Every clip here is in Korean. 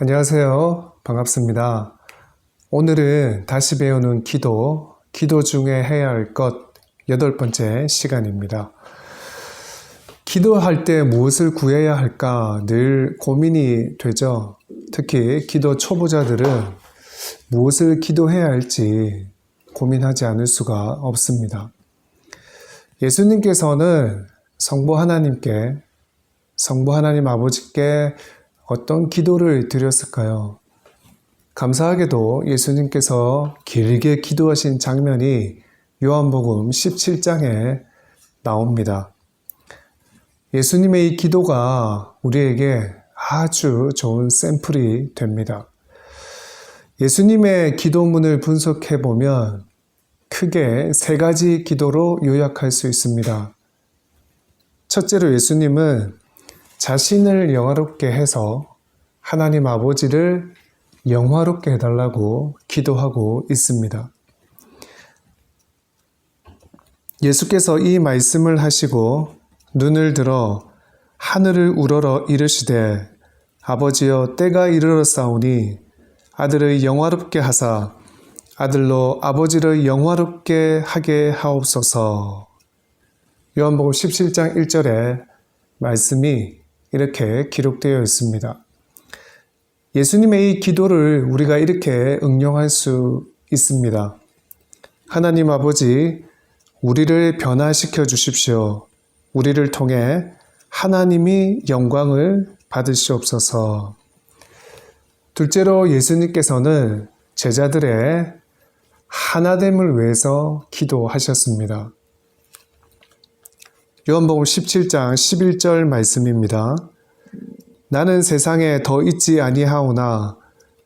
안녕하세요. 반갑습니다. 오늘은 다시 배우는 기도 중에 해야 할 것 8번째 시간입니다. 기도할 때 무엇을 구해야 할까 늘 고민이 되죠. 특히 기도 초보자들은 무엇을 기도해야 할지 고민하지 않을 수가 없습니다. 예수님께서는 성부 하나님 아버지께 어떤 기도를 드렸을까요? 감사하게도 예수님께서 길게 기도하신 장면이 요한복음 17장에 나옵니다. 예수님의 이 기도가 우리에게 아주 좋은 샘플이 됩니다. 예수님의 기도문을 분석해 보면 크게 3가지 기도로 요약할 수 있습니다. 첫째로 예수님은 자신을 영화롭게 해서 하나님 아버지를 영화롭게 해달라고 기도하고 있습니다. 예수께서 이 말씀을 하시고 눈을 들어 하늘을 우러러 이르시되 아버지여 때가 이르렀사오니 아들을 영화롭게 하사 아들로 아버지를 영화롭게 하게 하옵소서. 요한복음 17장 1절에 말씀이 이렇게 기록되어 있습니다. 예수님의 이 기도를 우리가 이렇게 응용할 수 있습니다. 하나님 아버지, 우리를 변화시켜 주십시오. 우리를 통해 하나님이 영광을 받으시옵소서. 둘째로 예수님께서는 제자들의 하나됨을 위해서 기도하셨습니다. 요한복음 17장 11절 말씀입니다. 나는 세상에 더 있지 아니하오나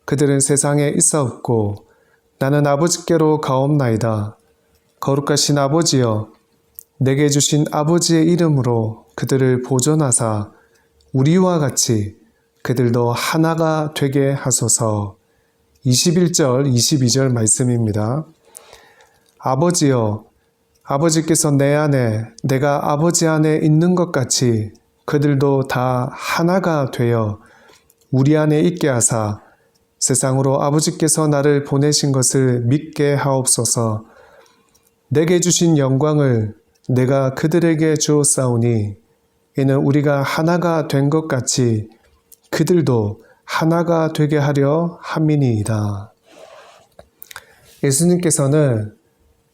그들은 세상에 있사옵고 나는 아버지께로 가옵나이다. 거룩하신 아버지여, 내게 주신 아버지의 이름으로 그들을 보존하사 우리와 같이 그들도 하나가 되게 하소서. 21절, 22절 말씀입니다. 아버지여, 아버지께서 내 안에 내가 아버지 안에 있는 것 같이 그들도 다 하나가 되어 우리 안에 있게 하사 세상으로 아버지께서 나를 보내신 것을 믿게 하옵소서. 내게 주신 영광을 내가 그들에게 주었사오니 이는 우리가 하나가 된 것 같이 그들도 하나가 되게 하려 함이니이다. 예수님께서는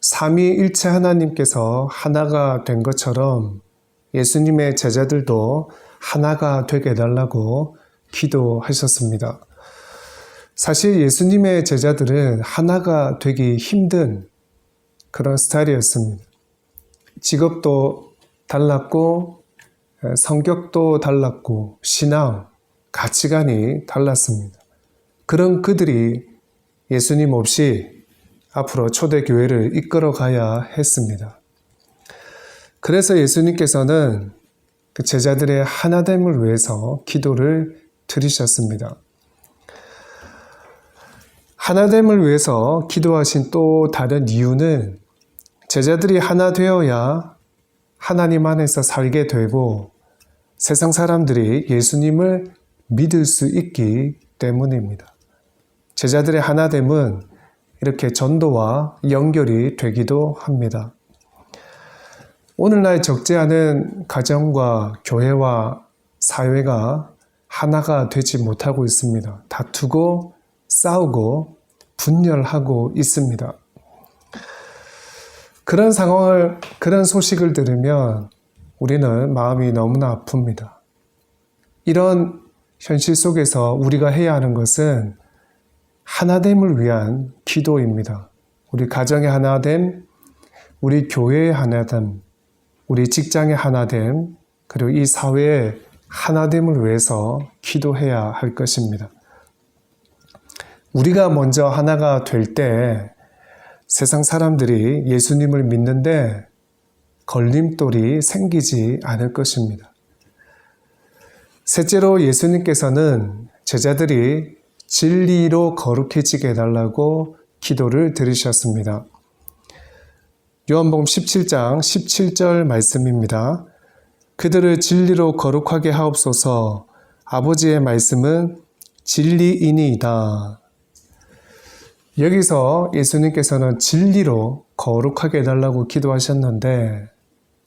삼위일체 하나님께서 하나가 된 것처럼 예수님의 제자들도 하나가 되게 해달라고 기도하셨습니다. 사실 예수님의 제자들은 하나가 되기 힘든 그런 스타일이었습니다. 직업도 달랐고 성격도 달랐고 신앙, 가치관이 달랐습니다. 그런 그들이 예수님 없이 앞으로 초대교회를 이끌어 가야 했습니다. 그래서 예수님께서는 그 제자들의 하나됨을 위해서 기도를 드리셨습니다. 하나됨을 위해서 기도하신 또 다른 이유는 제자들이 하나 되어야 하나님 안에서 살게 되고 세상 사람들이 예수님을 믿을 수 있기 때문입니다. 제자들의 하나됨은 이렇게 전도와 연결이 되기도 합니다. 오늘날 적지 않은 가정과 교회와 사회가 하나가 되지 못하고 있습니다. 다투고 싸우고 분열하고 있습니다. 그런 소식을 들으면 우리는 마음이 너무나 아픕니다. 이런 현실 속에서 우리가 해야 하는 것은 하나됨을 위한 기도입니다. 우리 가정의 하나됨, 우리 교회의 하나됨, 우리 직장의 하나됨, 그리고 이 사회의 하나됨을 위해서 기도해야 할 것입니다. 우리가 먼저 하나가 될 때 세상 사람들이 예수님을 믿는데 걸림돌이 생기지 않을 것입니다. 셋째로 예수님께서는 제자들이 진리로 거룩해지게 해달라고 기도를 드리셨습니다. 요한복음 17장 17절 말씀입니다. 그들을 진리로 거룩하게 하옵소서. 아버지의 말씀은 진리이니이다. 여기서 예수님께서는 진리로 거룩하게 해달라고 기도하셨는데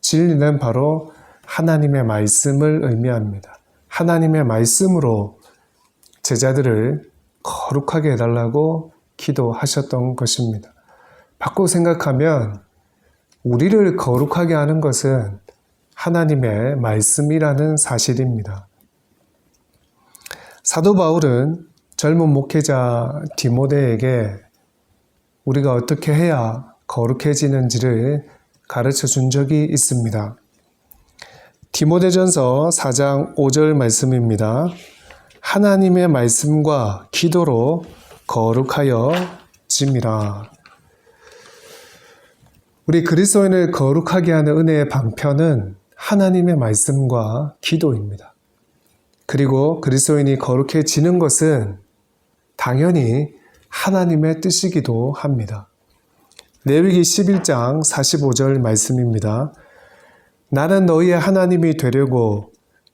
진리는 바로 하나님의 말씀을 의미합니다. 하나님의 말씀으로 제자들을 거룩하게 해달라고 기도하셨던 것입니다. 바꿔 생각하면 우리를 거룩하게 하는 것은 하나님의 말씀이라는 사실입니다. 사도 바울은 젊은 목회자 디모데에게 우리가 어떻게 해야 거룩해지는지를 가르쳐 준 적이 있습니다. 디모데전서 4장 5절 말씀입니다. 하나님의 말씀과 기도로 거룩하여 짐이라. 우리 그리스도인을 거룩하게 하는 은혜의 방편은 하나님의 말씀과 기도입니다. 그리고 그리스도인이 거룩해지는 것은 당연히 하나님의 뜻이기도 합니다. 레위기 11장 45절 말씀입니다. 나는 너희의 하나님이 되려고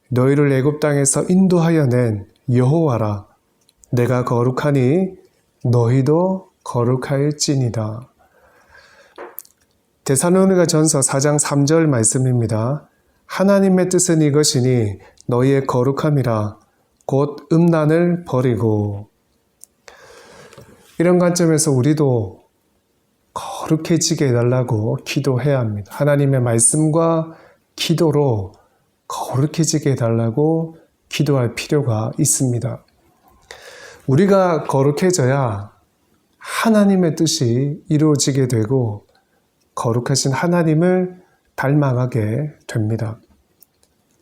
너희를 애굽 땅에서 인도하여 낸 여호와라. 내가 거룩하니 너희도 거룩할지니라. 데살로니가 전서 4장 3절 말씀입니다. 하나님의 뜻은 이것이니 너희의 거룩함이라 곧 음란을 버리고. 이런 관점에서 우리도 거룩해지게 해달라고 기도해야 합니다. 하나님의 말씀과 기도로 거룩해지게 해달라고 기도할 필요가 있습니다. 우리가 거룩해져야 하나님의 뜻이 이루어지게 되고 거룩하신 하나님을 닮아가게 됩니다.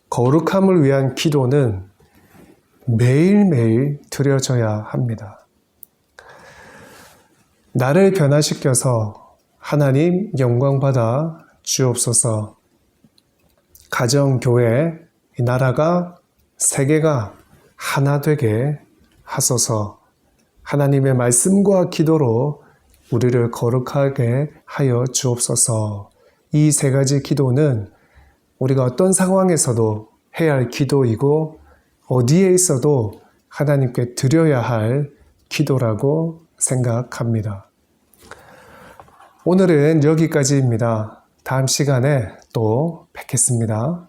거룩함을 위한 기도는 매일매일 드려져야 합니다. 나를 변화시켜서 하나님 영광받아 주옵소서. 가정, 교회, 이 나라가, 세계가 하나 되게 하소서. 하나님의 말씀과 기도로 우리를 거룩하게 하여 주옵소서. 이 세 가지 기도는 우리가 어떤 상황에서도 해야 할 기도이고 어디에 있어도 하나님께 드려야 할 기도라고 생각합니다. 오늘은 여기까지입니다. 다음 시간에 또 뵙겠습니다.